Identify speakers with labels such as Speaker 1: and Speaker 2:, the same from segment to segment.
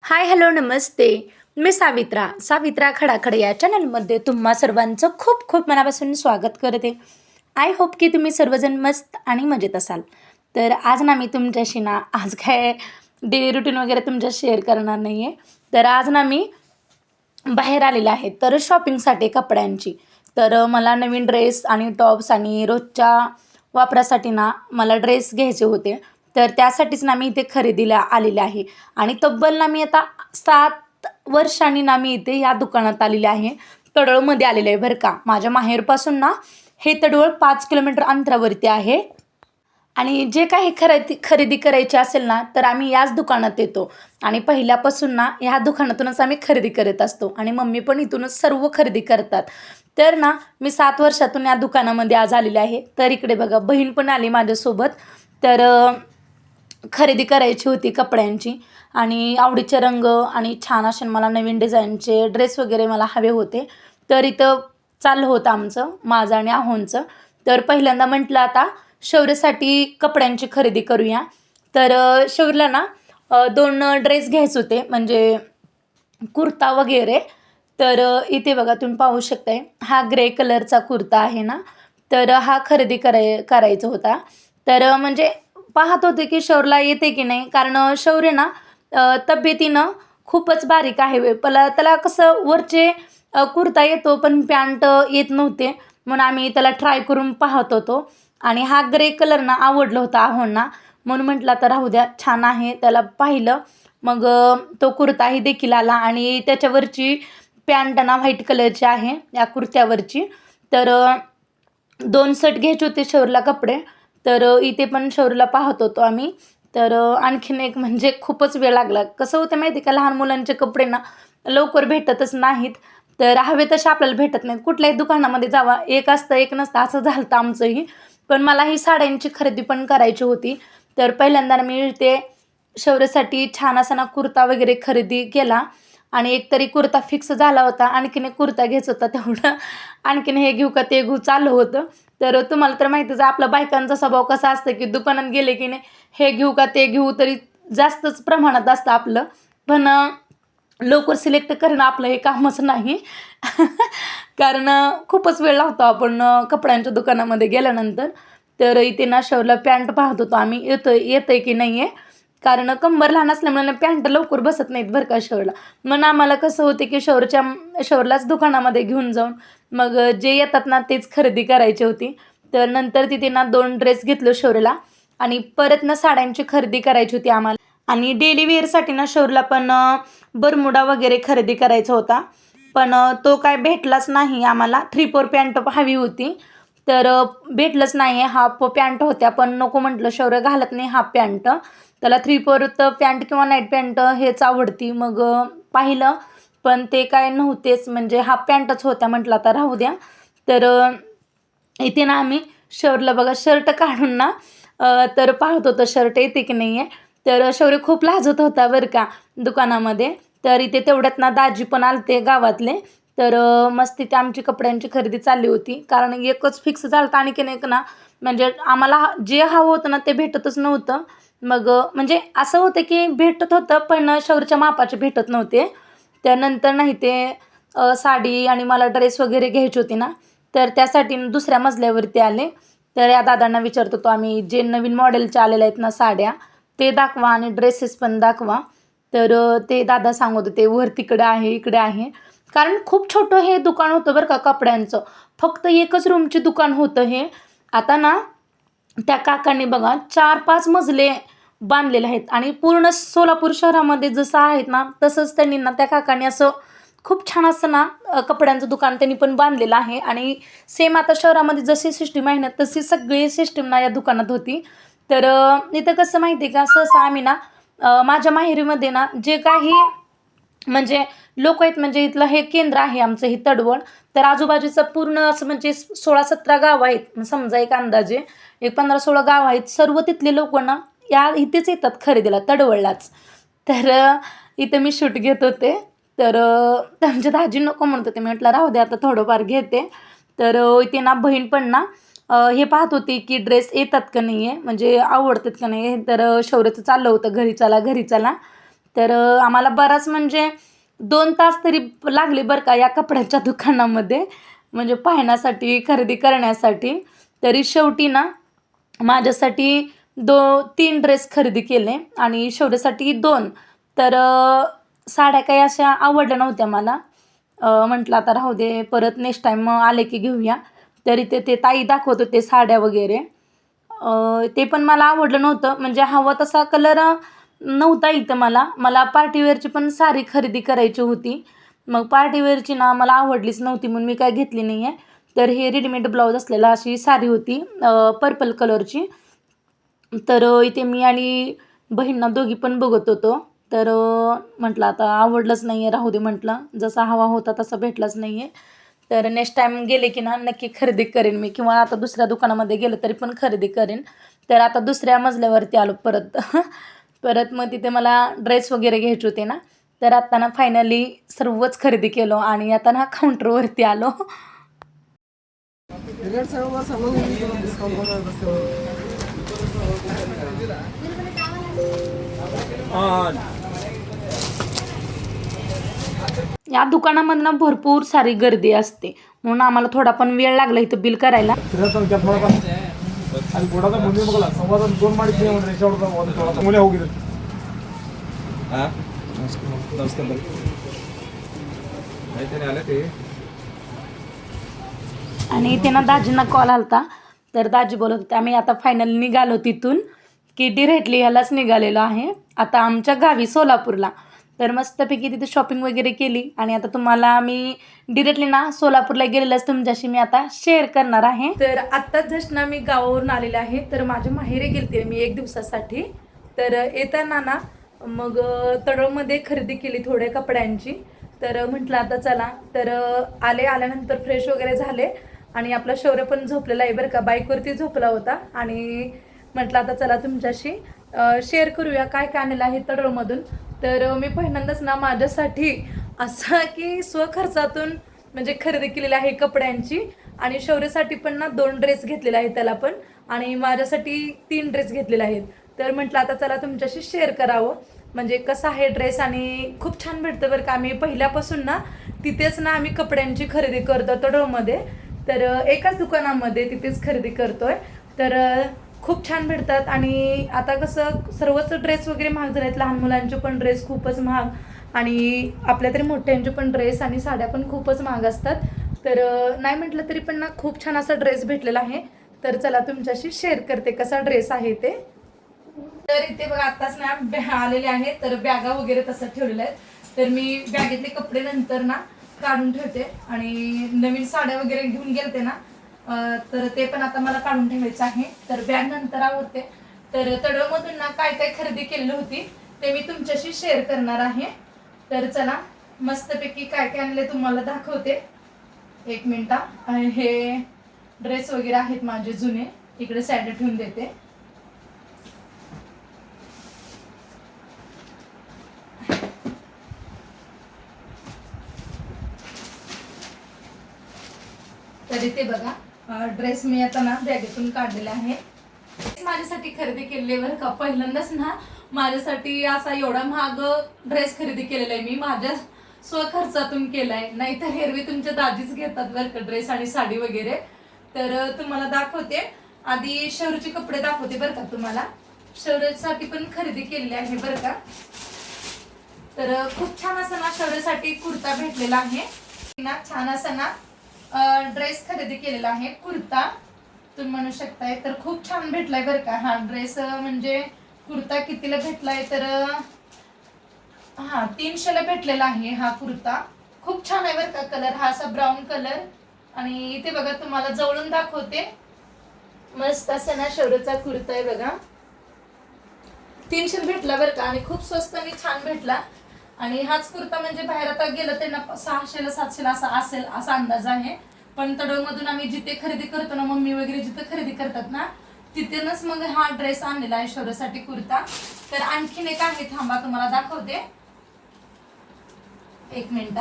Speaker 1: Hi hello नमस्ते. मी सावित्रा खडाखड या चॅनलमध्ये तुम्हा सर्वांचं खूप खूप मनापासून स्वागत करते. आय होप की तुम्ही सर्वजण मस्त आणि मजेत असाल. तर आज ना मी तुमच्याशी ना आज काय डेली रुटीन वगैरे तुमच्याशी शेअर करणार नाही आहे. तर आज ना मी बाहेर आलेले आहे तर शॉपिंगसाठी कपड्यांची. तर मला नवीन ड्रेस आणि टॉप्स आणि रोजच्या वापरासाठी ना मला ड्रेस घ्यायचे होते. तर त्यासाठीच ना मी इथे खरेदीला आलेले आहे. आणि तब्बल ना मी आता 7 वर्षांनी ना मी इथे या दुकानात आलेले आहे. तडवळमध्ये आलेले आहे बरं का. माझ्या माहेरपासून ना हे तडवळ 5 किलोमीटर अंतरावरती आहे. आणि जे काही खरेदी करायची असेल ना तर आम्ही याच दुकानात येतो. आणि पहिल्यापासून ना ह्या दुकानातूनच आम्ही खरेदी करत असतो आणि मम्मी पण इथूनच सर्व खरेदी करतात. तर ना मी 7 वर्षातून या दुकानामध्ये आज आलेले आहे. तर इकडे बघा बहीण पण आली माझ्यासोबत. तर खरेदी करायची होती कपड्यांची आणि आवडीचे रंग आणि छान असे मला नवीन डिझाईनचे ड्रेस वगैरे मला हवे होते. तर इथं चाललं होतं आमचं माझं आणि आहोंचं. तर पहिल्यांदा म्हटलं आता शौर्यसाठी कपड्यांची खरेदी करूया. तर शौर्यला ना 2 ड्रेस घ्यायचे होते म्हणजे कुर्ता वगैरे. तर इथे बघा तुम्ही पाहू शकताय हा ग्रे कलरचा कुर्ता आहे ना. तर हा खरेदी करायचा होता. तर म्हणजे पाहत होते की शौर्यला येते की नाही, कारण शौर्य ना तब्येतीनं खूपच बारीक आहे. त्याला कसं वरचे कुर्ता येतो पण पॅन्ट येत नव्हते. म्हणून आम्ही त्याला ट्राय करून पाहत होतो. आणि हा ग्रे कलर ना आवडला होता आहोंना. म्हणून म्हटलं आता राहू द्या, छान आहे. त्याला पाहिलं मग तो कुर्ताही देखील आला आणि त्याच्यावरची पॅन्ट ना व्हाईट कलरची आहे या कुर्त्यावरची. तर 2 सेट घ्यायचे होते शौर्यला कपडे. तर इथे पण शौर्यला पाहत होतो आम्ही. तर आणखीन एक म्हणजे खूपच वेळ लागला. कसं होतं माहिती आहे का, लहान मुलांचे कपडे ना लवकर भेटतच नाहीत. तर हवे तसे आपल्याला भेटत नाहीत. कुठल्याही दुकानामध्ये जावा, एक असतं एक नसतं असं झालं होतं आमचंही. पण मला ही साड्यांची खरेदी पण करायची होती. तर पहिल्यांदा मी ते शौर्यसाठी छान असा ना कुर्ता वगैरे खरेदी केला. आणि एक तरी कुर्ता फिक्स झाला होता. आणखीन एक कुर्ता घ्यायचा होता तेवढं. आणखीन हे घेऊ का ते घेऊ चालू होतं. तर तुम्हाला तर माहितीच आहे आपला बायकांचा स्वभाव कसा असतं की दुकानात गेले की नाही हे घेऊ का ते घेऊ तरी जास्तच प्रमाणात असतं आपलं. पण लवकर सिलेक्ट करणं आपलं हे कामच नाही. कारण खूपच वेळ लावतो आपण कपड्यांच्या दुकानामध्ये गेल्यानंतर. तर इथे ना शौर्यला पॅन्ट पाहत होतो आम्ही, येतंय की नाही आहे. कारण कंबर लहान असल्यामुळे पॅन्ट लवकर बसत नाहीत बरं का शौर्यला. मग आम्हाला कसं होते की शौर्यलाच दुकानामध्ये घेऊन जाऊन मग जे येतात ना तेच खरेदी करायची होती. तर नंतर तिथे ना 2 ड्रेस घेतलं शौर्यला. आणि परत ना साड्यांची खरेदी करायची होती आम्हाला. आणि डेली वेअरसाठी ना शौर्यला पण बरमुडा वगैरे खरेदी करायचा होता. पण तो काय भेटलाच नाही आम्हाला. 3/4 पॅन्ट हवी होती. तर भेटलंच नाही आहे. हाफ पॅन्ट होत्या पण नको म्हटलं, शौर्य घालत नाही हाफ पॅन्ट. त्याला 3/4 पॅन्ट किंवा नाईट पॅन्ट हेच आवडती. मग पाहिलं पण ते काय नव्हतेच, म्हणजे हाफ पॅन्टच होत्या. म्हटलं आता राहू द्या. तर इथे ना आम्ही शौर्यला बघा शर्ट काढून ना तर पाहत होतो शर्ट येते की नाही आहे. तर शौर्य खूप लाजत होता बरं का दुकानामध्ये. तर इथे तेवढ्यात ना दाजी पण आलते गावातले. तर मस्त तिथे आमची कपड्यांची खरेदी चालली होती. कारण एकच फिक्स झालं होतं आणखीन एक ना म्हणजे आम्हाला जे हवं होतं ना ते भेटतच नव्हतं. मग म्हणजे असं होतं की भेटत होतं पण शौर्यच्या मापाचे भेटत नव्हते. त्यानंतर नाही ते साडी आणि मला ड्रेस वगैरे घ्यायची होती ना. तर त्यासाठी दुसऱ्या मजल्यावरती आले. तर या दादांना विचारत होतो आम्ही, जे नवीन मॉडेलच्या आलेल्या आहेत ना साड्या ते दाखवा आणि ड्रेसेस पण दाखवा. तर ते दादा सांगत होते वर तिकडं आहे इकडे आहे. कारण खूप छोटं हे दुकान होतं बरं का कपड्यांचं. फक्त एकच रूमचे दुकान होतं हे. आता ना त्या काकांनी बघा 4-5 मजले बांधलेले आहेत. आणि पूर्ण सोलापूर शहरामध्ये जसं आहेत ना तसंच त्यांनी ना त्या काकांनी असं खूप छान असं ना कपड्यांचं दुकान त्यांनी पण बांधलेलं आहे. आणि सेम आता शहरामध्ये जशी सिस्टीम आहे ना तशी सगळी सिस्टीम ना या दुकानात होती. तर इथं कसं माहिती आहे का, सहसा आम्ही ना माझ्या माहेरीमध्ये ना जे काही म्हणजे लोक आहेत, म्हणजे इथलं हे केंद्र आहे आमचं हे तडवळ. तर आजूबाजूचं पूर्ण असं म्हणजे 16-17 गाव आहेत समजा, एक अंदाजे एक 15-16 गाव आहेत. सर्व तिथले लोक ना इथेच येतात खरेदीला तडवळलाच. तर इथं मी शूट घेत होते. तर आमच्या दाजी नको म्हणत होते. मी म्हटलं राहू दे आता थोडंफार घेते. तर इथे ना बहीण पण ना हे पाहत होती की ड्रेस येतात का नाही आहे, म्हणजे आवडतात का नाही. तर शौर्यचं चाललं होतं घरी चला घरी चला. तर आम्हाला बराच म्हणजे 2 तास तरी लागले बरं का या कपड्याच्या दुकानामध्ये, म्हणजे पाहण्यासाठी, खरेदी करण्यासाठी. तरी शेवटी ना माझ्यासाठी 3 ड्रेस खरेदी केले आणि शौर्यसाठी 2. तर साड्या काही अशा आवडल्या नव्हत्या मला. म्हटलं आता राहू दे, परत नेक्स्ट टाईम आले की घेऊया. तरी ते ताई दाखवत होते साड्या वगैरे. ते पण मला आवडलं नव्हतं, म्हणजे हवा तसा कलर नव्हता इथं मला. मला पार्टीवेअरची पण साडी खरेदी करायची होती. मग पार्टीवेअरची ना मला आवडलीच नव्हती म्हणून मी काय घेतली नाही आहे. तर हे रेडीमेड ब्लाऊज असलेला अशी साडी होती पर्पल कलरची. तर इथे मी आणि बहीण दोघी पण बघत होतो. तर म्हटलं आता आवडलंच नाही आहे, राहू दे म्हटलं. जसा हवा होता तसा भेटलाच नाही आहे. तर नेक्स्ट टाईम गेले की ना नक्की खरेदी करेन मी, किंवा आता दुसऱ्या दुकानामध्ये गेलं तरी पण खरेदी करेन. तर आता दुसऱ्या मजल्यावरती आलो परत. परत मग तिथे मला ड्रेस वगैरे घ्यायचे होते ना. तर आता ना फायनली सर्वच खरेदी केलो आणि आता ना काउंटरवरती आलो. या दुकानामध्ये ना भरपूर सारी गर्दी असते, म्हणून आम्हाला थोडा पण वेळ लागला इथं बिल करायला. आणि इथे ना दाजींना कॉल आलता. तर दाजी बोलत होते आम्ही आता फायनली निघालो तिथून, की डिरेक्टली ह्यालाच निघालेलो आहे आता आमच्या गावी सोलापूरला. तर मस्तपैकी तिथे शॉपिंग वगैरे केली आणि आता तुम्हाला मी डिरेक्टली ना सोलापूरला गेलेलंच तुमच्याशी मी आता शेअर करणार आहे. तर आत्ताच जस्ट ना मी गावावरून आलेले आहे. तर माझ्या माहेरी गेलते मी 1 दिवसासाठी. तर येताना ना मग तळोमध्ये खरेदी केली थोड्या कपड्यांची. तर म्हटलं आता चला. तर आल्यानंतर फ्रेश वगैरे झाले आणि आपला शौर्य पण झोपलेला आहे बरं का, बाईकवरती झोपला होता. आणि म्हटलं आता चला तुमच्याशी शेअर करूया काय काय आणलेलं आहे तडोळमधून. तर मी पहिल्यांदाच ना माझ्यासाठी असं की स्वखर्चातून म्हणजे खरेदी केलेली आहे कपड्यांची. आणि शौर्यसाठी पण ना 2 ड्रेस घेतलेले आहेत त्याला पण, आणि माझ्यासाठी 3 ड्रेस घेतलेले आहेत. तर म्हटलं आता चला तुमच्याशी शेअर करावं म्हणजे कसं आहे ड्रेस. आणि खूप छान भेटतं बरं का. आम्ही पहिल्यापासून ना तिथेच ना आम्ही कपड्यांची खरेदी करतो तडोळमध्ये. तर एकाच दुकानामध्ये तिथेच खरेदी करतोय. तर खूप छान भेटतात. आणि आता कसं सर्वच ड्रेस वगैरे महाग झाले आहेत, लहान मुलांचे पण ड्रेस खूपच महाग, आणि आपल्या तरी मोठ्यांचे पण ड्रेस आणि साड्या पण खूपच महाग असतात. तर नाही म्हटलं तरी पण ना खूप छान असा ड्रेस भेटलेला आहे. तर चला तुमच्याशी शेअर करते कसा ड्रेस आहे ते. तर इथे बघा आत्ताच ना आलेले आहेत. तर बॅगा वगैरे तसं ठेवलेलं आहेत. तर मी बॅगेतले कपडे नंतर ना काढून ठेवते. आणि नवीन साड्या वगैरे घेऊन गेलते ना, तर ते पण आता मला काढून ठेवायचं आहे. तर बॅग नंतर आवडते. तर तडोळमधून ना काय काय खरेदी केली होती ते मी तुमच्याशी शेअर करणार आहे. तर चला मस्तपैकी काय काय आणले तुम्हाला दाखवते. 1 मिनिटा. हे ड्रेस वगैरे आहेत माझे जुने, इकडे साईड ठेवून देते. तर इथे बघा ड्रेस मी आता ना बॅगेतून काढलेला आहे. माझ्यासाठी खरेदी केलेली बरं का. पहिल्यांदाच ना माझ्यासाठी असा एवढा महाग ड्रेस खरेदी केलेला आहे मी, माझ्या स्वखर्चातून केलाय. नाहीतर एरवी तुमच्या दाजीच घेतात बरं का ड्रेस आणि साडी वगैरे. तर तुम्हाला दाखवते. आधी शौर्यचे कपडे दाखवते बरं का तुम्हाला. शौर्यसाठी पण खरेदी केलेली आहे बरं का. तर खूप छान असं ना शौर्यसाठी कुर्ता भेटलेला आहे ना. छान असा ना ड्रेस खरेदी केलेला आहे, कुर्ता तुम्ही म्हणू शकताय. तर खूप छान भेटलाय बरं का हा ड्रेस. म्हणजे कुर्ता कितीला भेटलाय तर 300ला भेटलेला आहे हा कुर्ता. खूप छान आहे बरं का. कलर हा असा ब्राऊन कलर. आणि इथे बघा तुम्हाला जवळून दाखवते. मस्त असा ना शौर्यचा कुर्ता आहे बघा. 300 भेटला बरं का. आणि खूप स्वस्त आणि छान भेटला. आणि हाच कुर्ता म्हणजे बाहेर आता गेलं त्यांना 600ला 700ला असा असेल असा अंदाज आहे. पण तडोळमधून आम्ही जिथे खरेदी करतो ना, मम्मी वगैरे जिथे खरेदी करतात ना, तिथेच मग हा ड्रेस आणलेला आहे शौर्यसाठी कुर्ता. तर आणखीन एक आहे, थांबा तुम्हाला दाखवते 1 मिनिट.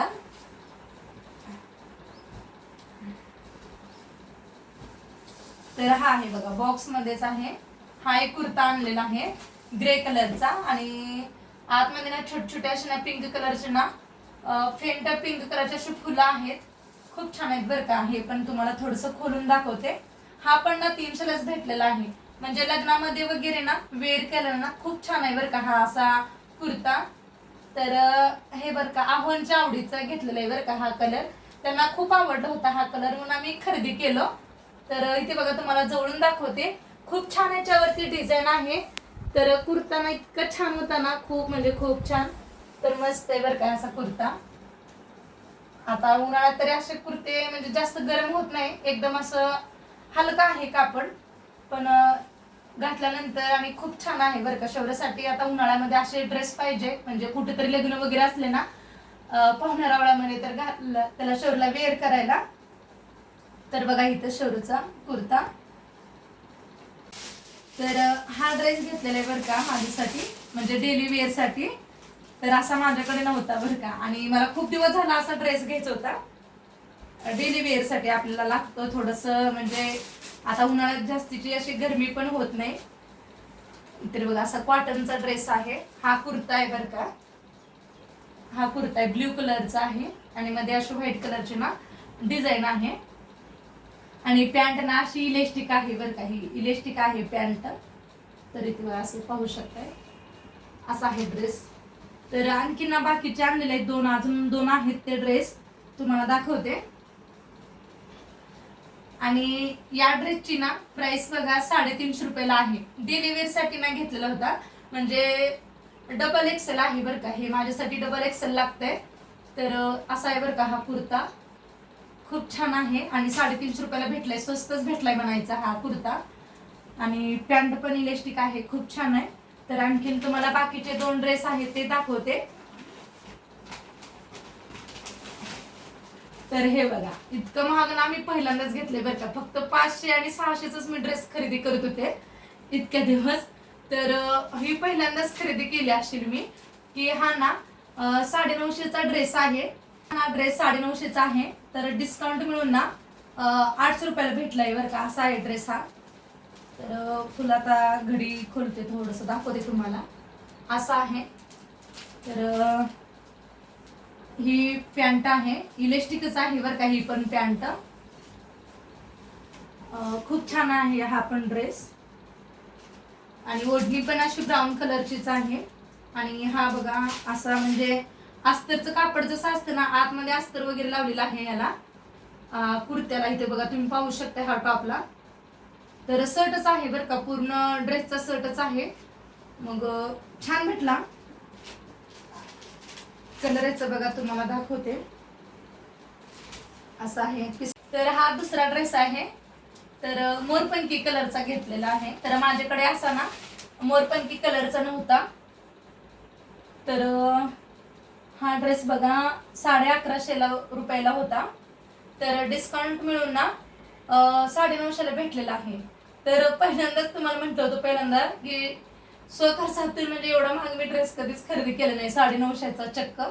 Speaker 1: तर हा आहे बघा बॉक्स मध्येच आहे. हा एक कुर्ता आणलेला आहे ग्रे कलरचा. आणि आतमध्ये ना छोटे छोटे असे ना पिंक कलरचे ना फेंट पिंक कलरचे अशी फुलं आहेत, खूप छान आहेत बरं का. हे पण तुम्हाला थोडंसं खोलून दाखवते. हा पण ना 300लाच भेटलेला आहे, म्हणजे लग्नामध्ये वगैरे ना वेअर केलं ना खूप छान आहे बरं का हा असा कुर्ता. तर हे बरं का आव्हानच्या आवडीचा घेतलेला आहे बरं का हा कलर. त्यांना खूप आवडला होता हा कलर म्हणून आम्ही खरेदी केलं. तर इथे बघा तुम्हाला जवळून दाखवते, खूप छान याच्यावरती डिझाईन आहे. तर कुर्ता ना इतका छान होता ना, खूप म्हणजे खूप छान. तर मस्त आहे बरं का असा कुर्ता. आता उन्हाळ्यात तरी असे कुर्ते म्हणजे जास्त गरम होत नाही, एकदम असं हलका आहे कापड, पण घातल्यानंतर आणि खूप छान आहे बरं का शौर्यासाठी. आता उन्हाळ्यामध्ये असे ड्रेस पाहिजे, म्हणजे कुठेतरी लग्न वगैरे असले ना पाहुण्यारावळ्यामध्ये तर घातलं त्याला शौर्यला वेअर करायला. तर बघा इथं शौर्यचा कुर्ता. तर हा ड्रेस घेतलेला आहे बरं का माझ्यासाठी, म्हणजे डेली वेअरसाठी. तर असा माझ्याकडे नव्हता बरं का, आणि मला खूप दिवस झाला असा ड्रेस घ्यायचा होता. डेली वेअरसाठी आपल्याला लागतं थोडंसं, म्हणजे आता उन्हाळ्यात जास्तीची अशी गरमी पण होत नाही. तर बघा असा कॉटनचा ड्रेस आहे. हा कुर्ता आहे बरं का, हा कुर्ता आहे ब्ल्यू कलरचा आहे आणि मध्ये अशी व्हाईट कलरची ना डिझाईन आहे. आणि पॅन्ट ना अशी इलेस्टिक आहे बरं का, ही इलेस्टिक आहे पॅन्ट. तरी तुम्ही असं पाहू शकताय, असा आहे ड्रेस. तर आणखी ना बाकीचे आणलेले आहेत दोन, अजून दोन आहेत ते ड्रेस तुम्हाला दाखवते. आणि या ड्रेसची ना प्राइस बघा 350 रुपयाला आहे. डेली वेअर साठी ना घेतलेला होता, म्हणजे डबल एक्सेल आहे बरं का, हे माझ्यासाठी डबल एक्सेल लागतंय. तर असा आहे बरं का हा कुर्ता, खूप छान आहे आणि 350 रुपयाला भेटलाय, स्वस्तच भेटलाय म्हणायचा हा कुर्ता. आणि पॅन्ट पण इलेस्टिक आहे, खूप छान आहे. तर आणखीन तुम्हाला बाकीचे दोन ड्रेस आहेत ते दाखवते. तर हे बघा इतकं महाग ना मी पहिल्यांदाच घेतले बरं का, फक्त 500 आणि 600च मी ड्रेस खरेदी करत होते इतक्या दिवस. तर ही पहिल्यांदाच खरेदी केली असेल मी, की हा ना 950चा ड्रेस आहे. हा ड्रेस 950चा आहे, तर डिस्काउंट मिळून ना 800 रुपयाला भेटलाय बरं का, असा आहे ड्रेस हा. तर फुल आता घडी खोलते, थोडंसं दाखवते तुम्हाला. असा आहे. तर ही पॅन्ट आहे, इलेस्टिकच आहे बरं का ही पण पॅन्ट. खूप छान आहे हा पण ड्रेस. आणि ओढणी पण अशी ब्राऊन कलरचीच आहे. आणि हा बघा असा म्हणजे अस्तरचं कापड जसं असतं ना, आतमध्ये अस्तर वगैरे लावलेलं आहे याला कुर्त्याला. इथे बघा तुम्ही पाहू शकता हा टॉपला. तर शर्टच आहे बरं का, पूर्ण ड्रेसचा शर्टच आहे. मग छान भेटला. कलर याचा बघा तुम्हाला दाखवते, असा आहे. तर हा दुसरा ड्रेस आहे. तर मोरपंखी कलरचा घेतलेला आहे. तर माझ्याकडे असा ना मोरपंखी कलरचा नव्हता. तर हा ड्रेस बघा 1150 रुपयाला होता. तर डिस्काउंट मिळून ना 950ला भेटलेला आहे. तर पहिल्यांदाच तुम्हाला म्हटलं होतं पहिल्यांदा की स्वखर्चातून म्हणजे एवढा महाग मी ड्रेस कधीच खरेदी केला नाही, 950चा चक्क.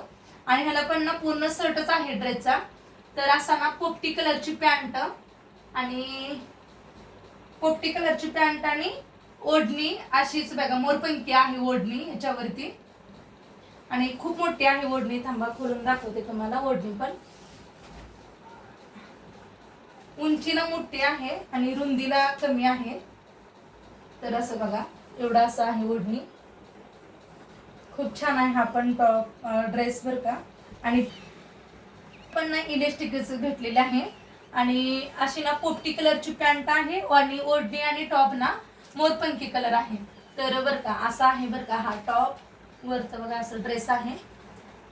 Speaker 1: आणि ह्याला पण ना पूर्ण शर्टच आहे ड्रेसचा. तर असा ना पोपटी कलरची पॅन्ट आणि पोपटी कलरची पॅन्ट आणि ओढणी अशीच बघा, मोरपंखी आहे ओढणी ह्याच्यावरती. आणि खूप मोठी आहे ओढणी, थांबा खोलून दाखवते तुम्हाला. ओढणी पण उंचीला मोठी आहे आणि रुंदीला कमी आहे. तर असं बघा एवढा असं आहे ओढणी. खूप छान आहे हा पण टॉप ड्रेस बर का. आणि पण ना इलेस्टिकच भेटलेले आहे. आणि अशी ना पोपटी कलरची पॅन्ट आहे आणि ओढणी आणि टॉप ना मोरपंखी कलर आहे. तर बर का असा आहे बर का हा टॉप, वरचं बघा असं ड्रेस आहे.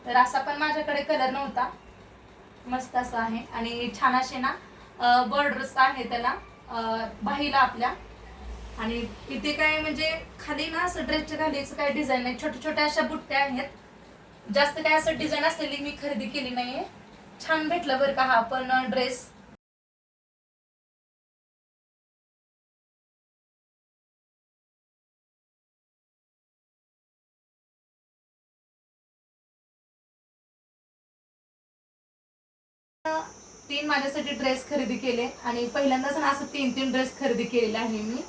Speaker 1: तर असा पण माझ्याकडे कलर नव्हता, मस्त असा आहे. आणि छान असे ना बॉर्डर्स आहे त्याला बाहीला आपल्या. आणि इथे काय म्हणजे खाली ना असं ड्रेसच्या खालीच काय डिझाईन नाही, छोट्या छोट्या अशा बुट्ट्या आहेत. जास्त काय असं डिझाईन असलेली मी खरेदी केली नाहीये. छान भेटलं बरं का हा पण ड्रेस. तीन माझ्यासाठी ड्रेस खरेदी केले आणि पहिल्यांदाच ना असं 3 ड्रेस खरेदी केलेले आहे मी.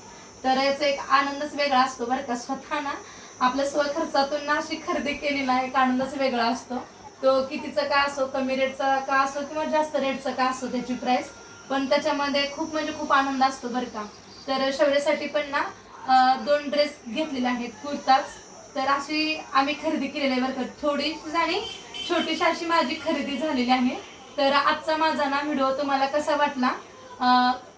Speaker 1: तर याचा एक आनंदच वेगळा असतो बरं का. स्वतः ना आपल्या स्वखर्चातून ना अशी खरेदी केली ना एक आनंदच वेगळा असतो. तो कितीचा का असो, कमी रेटचा का असो किंवा जास्त रेटचा का असो त्याची प्राइस, पण त्याच्यामध्ये खूप म्हणजे खूप आनंद असतो बरं का. तर शौर्यासाठी पण ना 2 ड्रेस घेतलेले आहेत कुर्ताच. तर अशी आम्ही खरेदी केलेली आहे बरं का. थोडीशी आणि छोटीशी अशी माझी खरेदी झालेली आहे. तर आजचा माझा ना व्हिडिओ तुम्हाला कसा वाटला,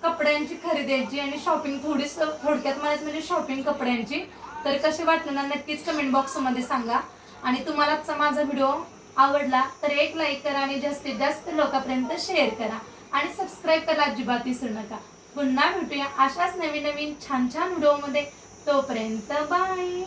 Speaker 1: कपड्यांची खरेदीची आणि शॉपिंग थोडक्यात म्हणायचं म्हणजे शॉपिंग कपड्यांची, तर कशी वाटलं ना नक्कीच कमेंट बॉक्समध्ये सांगा. आणि तुम्हाला आजचा माझा व्हिडिओ आवडला तर एक लाईक करा आणि जास्तीत जास्त लोकांपर्यंत शेअर करा आणि सबस्क्राईब करायला अजिबात विसरू नका. पुन्हा भेटूया अशाच नवीन नवीन छान छान व्हिडिओमध्ये. तोपर्यंत बाय.